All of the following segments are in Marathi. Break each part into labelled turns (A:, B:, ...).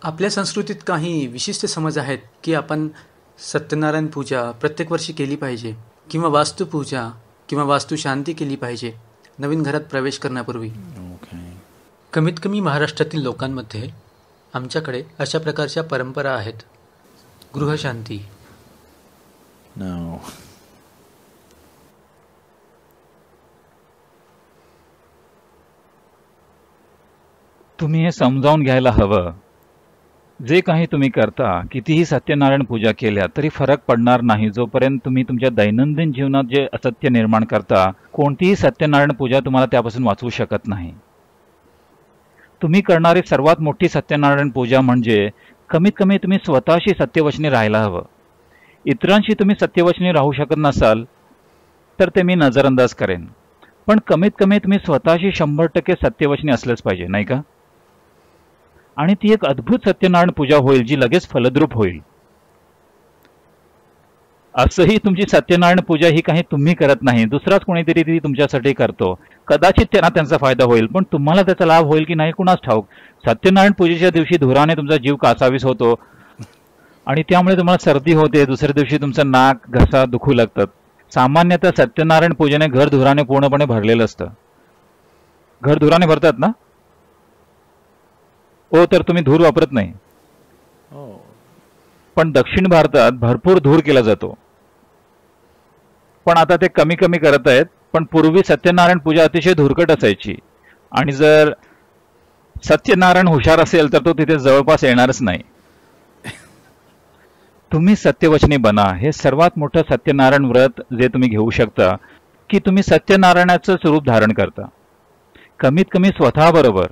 A: आपल्या संस्कृतीत काही विशिष्ट समज आहेत की आपण सत्यनारायण पूजा प्रत्येक वर्षी केली पाहिजे किंवा वास्तुपूजा किंवा वास्तुशांती केली पाहिजे नवीन घरात प्रवेश करण्यापूर्वी. कमीत कमी महाराष्ट्रातील लोकांमध्ये आमच्याकडे अशा प्रकारच्या परंपरा आहेत. गृहशांती.
B: तुम्ही हे समजावून घ्यायला हवं. जे काही तुम्ही करता, कितीही सत्यनारायण पूजा केल्या तरी फरक पडणार नाही जोपर्यंत तुम्ही तुमच्या दैनंदिन जीवनात जे असत्य निर्माण करता. कोणतीही सत्यनारायण पूजा तुम्हाला त्यापासून वाचवू शकत नाही. तुम्ही करणारी सर्वात मोठी सत्यनारायण पूजा म्हणजे कमीत कमी तुम्ही स्वतःशी सत्यवचनी राहायला हवं. इतरांशी तुम्ही सत्यवचनी राहू शकत नसाल तर ते मी नजरअंदाज करेन, पण कमीत कमी तुम्ही स्वतःशी 100% सत्यवचनी असलंच पाहिजे, नाही का? आणि ती एक अद्भुत सत्यनारायण पूजा होईल जी लगेच फलद्रूप होईल. असंही तुमची सत्यनारायण पूजा ही काही तुम्ही करत नाही, दुसराच कोणीतरी ती तुमच्यासाठी करतो. कदाचित त्यांना त्यांचा फायदा होईल, पण तुम्हाला त्याचा लाभ होईल की नाही कुणास ठाऊक. सत्यनारायण पूजेच्या दिवशी धुराने तुमचा जीव कासावीस होतो आणि त्यामुळे तुम्हाला सर्दी होते. दुसऱ्या दिवशी तुमचं नाक घसा दुखू लागतात. सामान्यतः सत्यनारायण पूजेने घर धुराने पूर्णपणे भरलेलं असतं. घर धुराने भरतात ना? हो, तर तुम्ही धूर वापरत नाही. पण दक्षिण भारतात भरपूर धूर केला जातो. पण आता ते कमी कमी करत आहेत. पण पूर्वी सत्यनारायण पूजा अतिशय धुरकट असायची आणि जर सत्यनारायण हुशार असेल तर तो तिथे जवळपास येणारच नाही. तुम्ही सत्यवचनी बना. हे सर्वात मोठं सत्यनारायण व्रत जे तुम्ही घेऊ शकता की तुम्ही सत्यनारायणाचं स्वरूप धारण करता. कमीत कमी स्वतःबरोबर.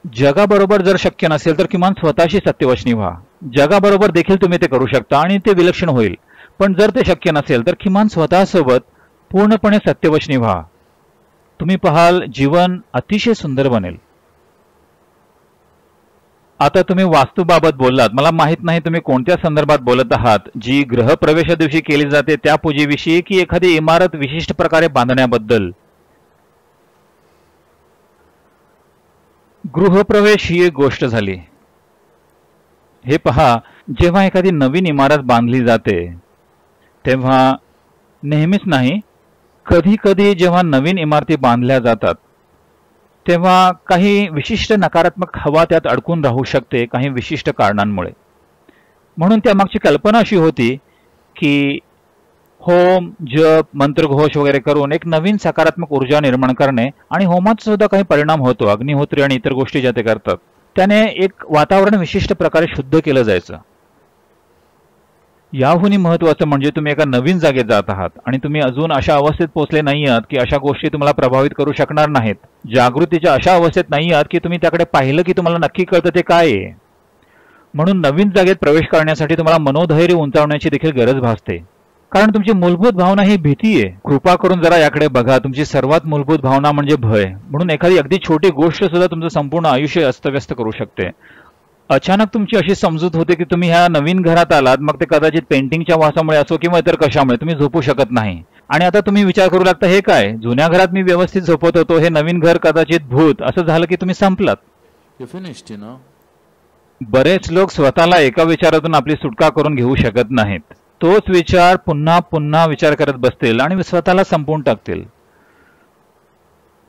B: जगाबरोबर जर शक्य नसेल तर किमान स्वतःशी सत्यवचनी व्हा. जगाबरोबर देखील तुम्ही ते करू शकता आणि ते विलक्षण होईल. पण जर ते शक्य नसेल तर किमान स्वतःसोबत पूर्णपणे सत्यवचनी व्हा. तुम्ही पाहाल जीवन अतिशय सुंदर बनेल. आता तुम्ही वास्तूबाबत बोललात. मला माहित नाही तुम्ही कोणत्या संदर्भात बोलत आहात. जी गृहप्रवेशा दिवशी केली जाते त्या पूजेविषयी की एखादी इमारत विशिष्ट प्रकारे बांधण्याबद्दल? गृहप्रवेश ही एक गोष्ट झाली. हे पहा, जेव्हा एखादी नवीन इमारत बांधली जाते तेव्हा नेहमीच नाही, कधी कधी जेव्हा नवीन इमारती बांधल्या जातात तेव्हा काही विशिष्ट नकारात्मक हवा त्यात अडकून राहू शकते काही विशिष्ट कारणांमुळे. म्हणून त्यामागची कल्पना अशी होती की होम, जप, मंत्रघोष वगैरे करून एक नवीन सकारात्मक ऊर्जा निर्माण करणे. आणि होमाचा सुद्धा काही परिणाम होतो. अग्निहोत्री आणि इतर गोष्टी ज्या ते करतात त्याने एक वातावरण विशिष्ट प्रकारे शुद्ध केलं जायचं. याहूनही महत्वाचं म्हणजे तुम्ही एका नवीन जागेत जात आहात आणि तुम्ही अजून अशा अवस्थेत पोहोचले नाही आहात की अशा गोष्टी तुम्हाला प्रभावित करू शकणार नाहीत. जागृतीच्या अशा अवस्थेत नाही आहात की तुम्ही त्याकडे पाहिलं की तुम्हाला नक्की कळतं ते काय आहे. म्हणून नवीन जागेत प्रवेश करण्यासाठी तुम्हाला मनोधैर्य उंचावण्याची देखील गरज भासते. कारण तुमची मूलभूत भावना ही भीती आहे. कृपा करून जरा याकडे बघा. तुमची सर्वात मूलभूत भावना म्हणजे भय. म्हणून एखादी अगदी छोटी गोष्ट सुद्धा तुमचं संपूर्ण आयुष्य अस्तव्यस्त करू शकते. अचानक तुमची अशी समजूत होते की तुम्ही ह्या नवीन घरात आलात, मग ते कदाचित पेंटिंगच्या वासामुळे असो किंवा इतर कशामुळे तुम्ही झोपू शकत नाही. आणि आता तुम्ही विचार करू लागता, हे काय, जुन्या घरात मी व्यवस्थित झोपत होतो, हे नवीन घर कदाचित भूत. असं झालं की तुम्ही संपलात. बरेच लोक स्वतःला एका विचारातून आपली सुटका करून घेऊ शकत नाहीत. तोच विचार पुन्हा पुन्हा विचार करत बसतील आणि स्वतःला संपवून टाकतील.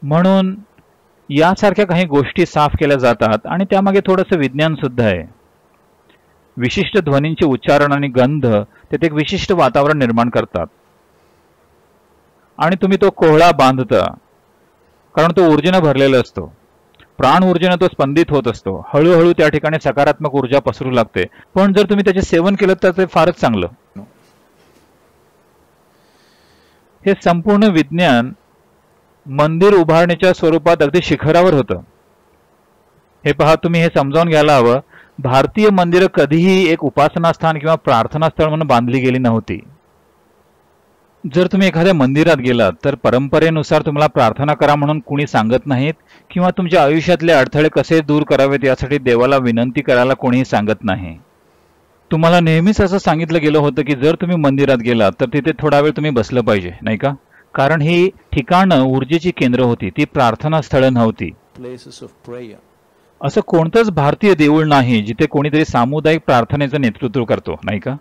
B: म्हणून यासारख्या काही गोष्टी साफ केल्या जातात आणि त्यामागे थोडंसं विज्ञान सुद्धा आहे. विशिष्ट ध्वनींचे उच्चारण आणि गंध तेथे एक विशिष्ट वातावरण निर्माण करतात आणि तुम्ही तो कोहळा बांधता कारण तो ऊर्जेने भरलेला असतो. प्राण ऊर्जेने तो स्पंदित होत असतो. हळूहळू त्या ठिकाणी सकारात्मक ऊर्जा पसरू लागते. पण जर तुम्ही त्याचे सेवन केलं तर ते फारच चांगलं. हे संपूर्ण विज्ञान मंदिर उभारणीच्या स्वरूपात अगदी शिखरावर होतं. हे पहा, तुम्ही हे समजावून घ्यायला हवं. भारतीय मंदिरं कधीही एक उपासनास्थान किंवा प्रार्थनास्थळ म्हणून बांधली गेली नव्हती. जर तुम्ही एखाद्या मंदिरात गेलात तर परंपरेनुसार तुम्हाला प्रार्थना करा म्हणून कुणी सांगत नाहीत किंवा तुमच्या आयुष्यातले अडथळे कसे दूर करावेत यासाठी देवाला विनंती करायला कोणीही सांगत नाही. तुम्हाला नेहमीच असं सांगितलं गेलं होतं की जर तुम्ही मंदिरात गेलात तर तिथे थोडा वेळ तुम्ही बसलं पाहिजे, नाही का? कारण ही ठिकाणं ऊर्जेची केंद्र होती, ती प्रार्थना स्थळं नव्हती. असं कोणतंच भारतीय देऊळ नाही जिथे कोणीतरी सामुदायिक प्रार्थनेचं नेतृत्व करतो, नाही का?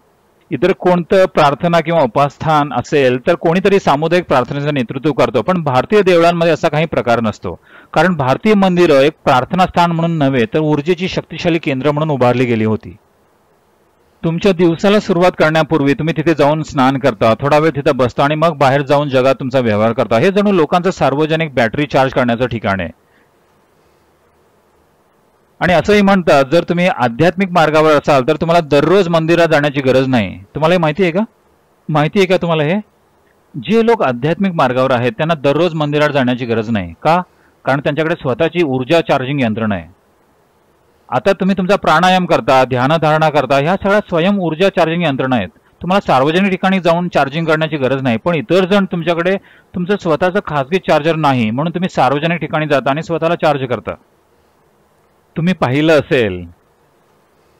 B: इतर कोणतं प्रार्थना किंवा उपास्थान असेल तर कोणीतरी सामुदायिक प्रार्थनेचं नेतृत्व करतो, पण भारतीय देवळांमध्ये असा काही प्रकार नसतो. कारण भारतीय मंदिरं एक प्रार्थना स्थान म्हणून नव्हे तर ऊर्जेची शक्तिशाली केंद्र म्हणून उभारली गेली होती. तुमच्या दिवसाला सुरुवात करण्यापूर्वी तुम्ही तिथे जाऊन स्नान करता, थोडा वेळ तिथे बसता आणि मग बाहेर जाऊन जगात तुमचा व्यवहार करता. हे जणू लोकांचं सार्वजनिक बॅटरी चार्ज करण्याचं ठिकाण आहे. आणि असंही म्हणतात, जर तुम्ही आध्यात्मिक मार्गावर असाल तर तुम्हाला दररोज मंदिरात जाण्याची गरज नाही. तुम्हाला हे माहिती आहे का? माहिती आहे का तुम्हाला हे? जे लोक आध्यात्मिक मार्गावर आहेत त्यांना दररोज मंदिरात जाण्याची गरज नाही. का? कारण त्यांच्याकडे स्वतःची ऊर्जा चार्जिंग यंत्रणा आहे. आता तुम्ही तुमचा प्राणायाम करता, ध्यानधारणा करता, ह्या सगळ्या स्वयं ऊर्जा चार्जिंग यंत्रणा आहेत. तुम्हाला सार्वजनिक ठिकाणी जाऊन चार्जिंग करण्याची गरज नाही. पण इतर जण तुमच्याकडे तुमचं स्वतःचं खासगी चार्जर नाही म्हणून तुम्ही सार्वजनिक ठिकाणी जाता आणि स्वतःला चार्ज करता. तुम्ही पाहिलं असेल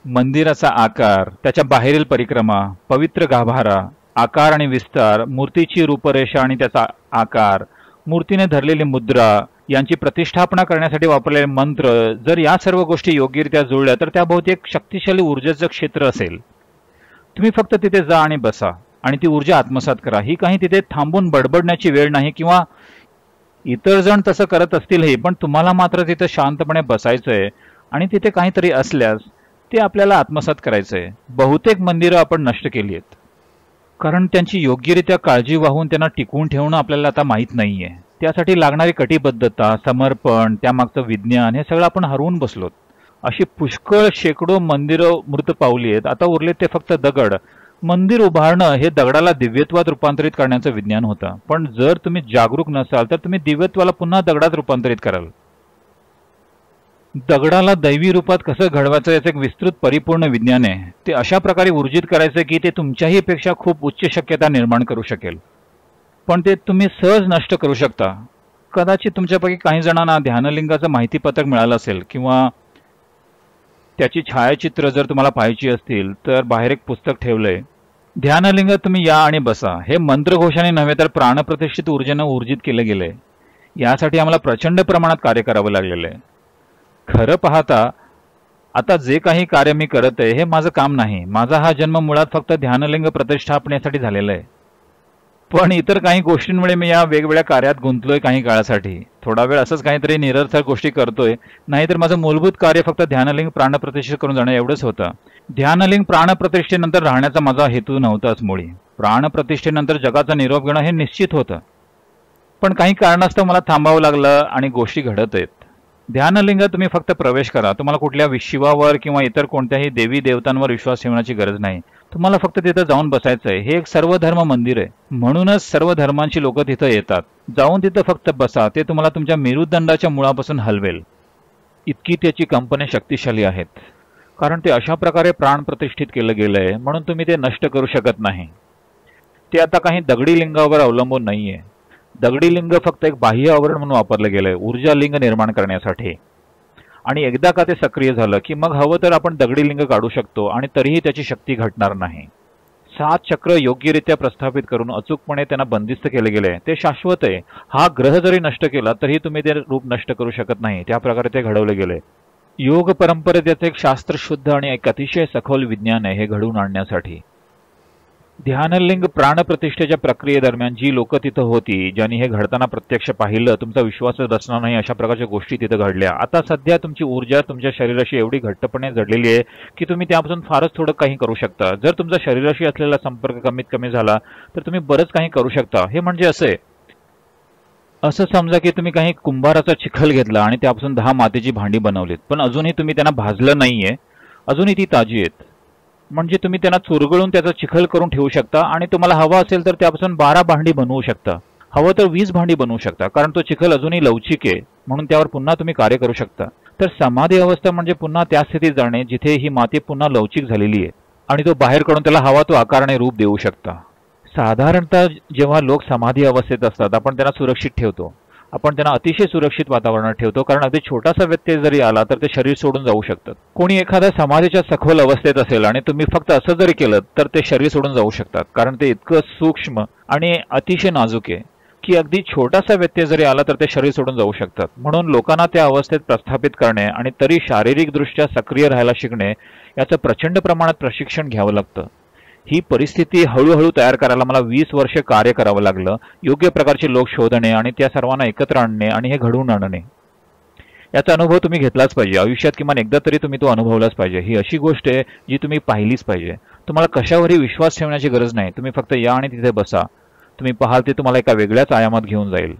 B: मंदिराचा आकार, त्याच्या बाहेरील परिक्रमा, पवित्र गाभारा, आकार आणि विस्तार, मूर्तीची रूपरेषा आणि त्याचा आकार, मूर्तीने धरलेली मुद्रा, यांची प्रतिष्ठापना करण्यासाठी वापरलेले मंत्र, जर या सर्व गोष्टी योग्यरित्या जुळल्या तर त्याभोवती एक शक्तिशाली ऊर्जेचं क्षेत्र असेल. तुम्ही फक्त तिथे जा आणि बसा आणि ती ऊर्जा आत्मसात करा. ही काही तिथे थांबून बडबडण्याची वेळ नाही, किंवा इतर जण तसं करत असतीलही, पण तुम्हाला मात्र तिथे शांतपणे बसायचंय आणि तिथे काहीतरी असल्यास ते आपल्याला आत्मसात करायचंय. बहुतेक मंदिरं आपण नष्ट केली आहेत कारण त्यांची योग्यरित्या काळजी वाहून त्यांना टिकवून ठेवणं आपल्याला आता माहीत नाहीये. त्यासाठी लागणारी कटिबद्धता, समर्पण, त्यामागचं विज्ञान हे सगळं आपण हरवून बसलोत. अशी पुष्कळ शेकडो मंदिरं मृत पावली आहेत. आता उरले ते फक्त दगड. मंदिर उभारणं हे दगडाला दिव्यत्वात रूपांतरित करण्याचं विज्ञान होतं. पण जर तुम्ही जागरूक नसाल तर तुम्ही दिव्यत्वाला पुन्हा दगडात रूपांतरित कराल. दगडाला दैवी रूपात कसं घडवायचं याचं एक विस्तृत परिपूर्ण विज्ञान आहे. ते अशा प्रकारे ऊर्जित करायचं की ते तुमच्याही पेक्षा खूप उच्च शक्यता निर्माण करू शकेल. पण ते तुम्ही सहज नष्ट करू शकता. कदाचित तुमच्यापैकी काही जणांना ध्यानलिंगाचं माहितीपत्रक मिळालं असेल किंवा त्याची छायाचित्र जर तुम्हाला पाहायची असतील तर बाहेर एक पुस्तक ठेवलंय. ध्यानलिंग तुम्ही या आणि बसा हे मंत्रघोषाने नव्हे तर प्राणप्रतिष्ठित ऊर्जेनं ऊर्जित केलं गेलंय. यासाठी आम्हाला प्रचंड प्रमाणात कार्य करावं लागलेलं आहे. खरं पाहता आता जे काही कार्य मी करत आहे हे माझं काम नाही. माझा हा जन्म मुळात फक्त ध्यानलिंग प्रतिष्ठापनेसाठी झालेला आहे. पण इतर काही गोष्टींमुळे मी या वेगवेगळ्या कार्यात गुंतलोय काही काळासाठी. थोडा वेळ असंच काहीतरी निरर्थक गोष्टी करतोय. नाहीतर माझं मूलभूत कार्य फक्त ध्यानलिंग प्राणप्रतिष्ठित करून जाणं एवढंच होतं. ध्यानलिंग प्राणप्रतिष्ठेनंतर राहण्याचा माझा हेतू नव्हताच मुळी. प्राणप्रतिष्ठेनंतर जगाचा निरोप घेणं हे निश्चित होतं. पण काही कारणास्तव मला थांबावं लागलं आणि गोष्टी घडत आहेत. ध्यानलिंग तुम्ही फक्त प्रवेश करा. तुम्हाला कुठल्या शिवावर किंवा इतर कोणत्याही देवी देवतांवर विश्वास ठेवण्याची गरज नाही. तुम्हाला फक्त तिथं जाऊन बसायचंय. हे एक सर्वधर्म मंदिर आहे म्हणूनच सर्व धर्मांची लोक तिथं येतात. जाऊन तिथं फक्त बसा. ते तुम्हाला तुमच्या मेरुदंडाच्या मुळापासून हलवेल. इतकी त्याची कंपने शक्तिशाली आहेत. कारण ते अशा प्रकारे प्राण प्रतिष्ठित केलं गेलंय म्हणून तुम्ही ते नष्ट करू शकत नाही. ते आता काही दगडी लिंगावर अवलंबून नाहीये. दगडी लिंग फक्त एक बाह्य आवरण म्हणून वापरलं गेलंय ऊर्जा लिंग निर्माण करण्यासाठी. आणि एकदा का ते सक्रिय झालं की मग हवं तर आपण दगडी लिंग काढू शकतो आणि तरीही त्याची शक्ती घटणार नाही. 7 चक्र योग्यरित्या प्रस्थापित करून अचूकपणे त्यांना बंदिस्त केले गेले. ते शाश्वत आहे. हा ग्रह जरी नष्ट केला तरी तुम्ही ते रूप नष्ट करू शकत नाही. त्या प्रकारे ते घडवले गेले. योग परंपरेत याचं एक शास्त्रशुद्ध आणि एक अतिशय सखोल विज्ञान आहे हे घडवून आणण्यासाठी. ध्यानलिंग प्राणप्रतिष्ठेच्या प्रक्रियेदरम्यान जी लोक तिथं होती ज्यांनी हे घडताना प्रत्यक्ष पाहिलं, तुमचा विश्वासच बसणार नाही अशा प्रकारच्या गोष्टी तिथं घडल्या. आता सध्या तुमची ऊर्जा तुमच्या शरीराशी एवढी घट्टपणे जडलेली आहे की तुम्ही त्यापासून फारच थोडं काही करू शकता. जर तुमचा शरीराशी असलेला संपर्क कमीत कमी झाला तर तुम्ही बरंच काही करू शकता. हे म्हणजे असं समजा की तुम्ही काही कुंभाराचा चिखल घेतला आणि त्यापासून 10 मातीची भांडी बनवलीत, पण अजूनही तुम्ही त्यांना भाजलं नाहीये. अजूनही ती ताजी आहेत. म्हणजे तुम्ही त्यांना चुरगळून त्याचा चिखल करून ठेवू शकता आणि तुम्हाला हवा असेल तर त्यापासून 12 भांडी बनवू शकता. हवं तर 20 भांडी बनवू शकता. कारण तो चिखल अजूनही लवचिक आहे म्हणून त्यावर पुन्हा तुम्ही कार्य करू शकता. तर समाधी अवस्था म्हणजे पुन्हा त्या स्थितीत जाणे जिथे ही माती पुन्हा लवचिक झालेली आहे आणि तो बाहेर काढून त्याला हवा तो आकार आणि रूप देऊ शकता. साधारणतः जेव्हा लोक समाधी अवस्थेत असतात आपण त्यांना सुरक्षित ठेवतो. आपण त्यांना अतिशय सुरक्षित वातावरणात ठेवतो कारण अगदी छोटासा व्यत्यय जरी आला तर ते शरीर सोडून जाऊ शकतात. कोणी एखाद्या समाधीच्या सखोल अवस्थेत असेल आणि तुम्ही फक्त असं जरी केलं तर ते शरीर सोडून जाऊ शकतात कारण ते इतकं सूक्ष्म आणि अतिशय नाजूक आहे. की अगदी छोटासा व्यत्यय जरी आला तर ते शरीर सोडून जाऊ शकतात. म्हणून लोकांना त्या अवस्थेत प्रस्थापित करणे आणि तरी शारीरिकदृष्ट्या सक्रिय राहायला शिकणे याचं प्रचंड प्रमाणात प्रशिक्षण घ्यावं लागतं. ही परिस्थिती हळूहळू तयार करायला मला 20 वर्षे कार्य करावं लागलं. योग्य प्रकारचे लोक शोधणे आणि त्या सर्वांना एकत्र आणणे आणि हे घडवून आणणे. याचा अनुभव तुम्ही घेतलाच पाहिजे. आयुष्यात किमान एकदा तरी तुम्ही तो अनुभवलाच पाहिजे. ही अशी गोष्ट आहे जी तुम्ही पाहिलीच पाहिजे. तुम्हाला कशावरही विश्वास ठेवण्याची गरज नाही. तुम्ही फक्त या आणि तिथे बसा. तुम्ही पाहाल ते तुम्हाला एका वेगळ्याच आयामात घेऊन जाईल.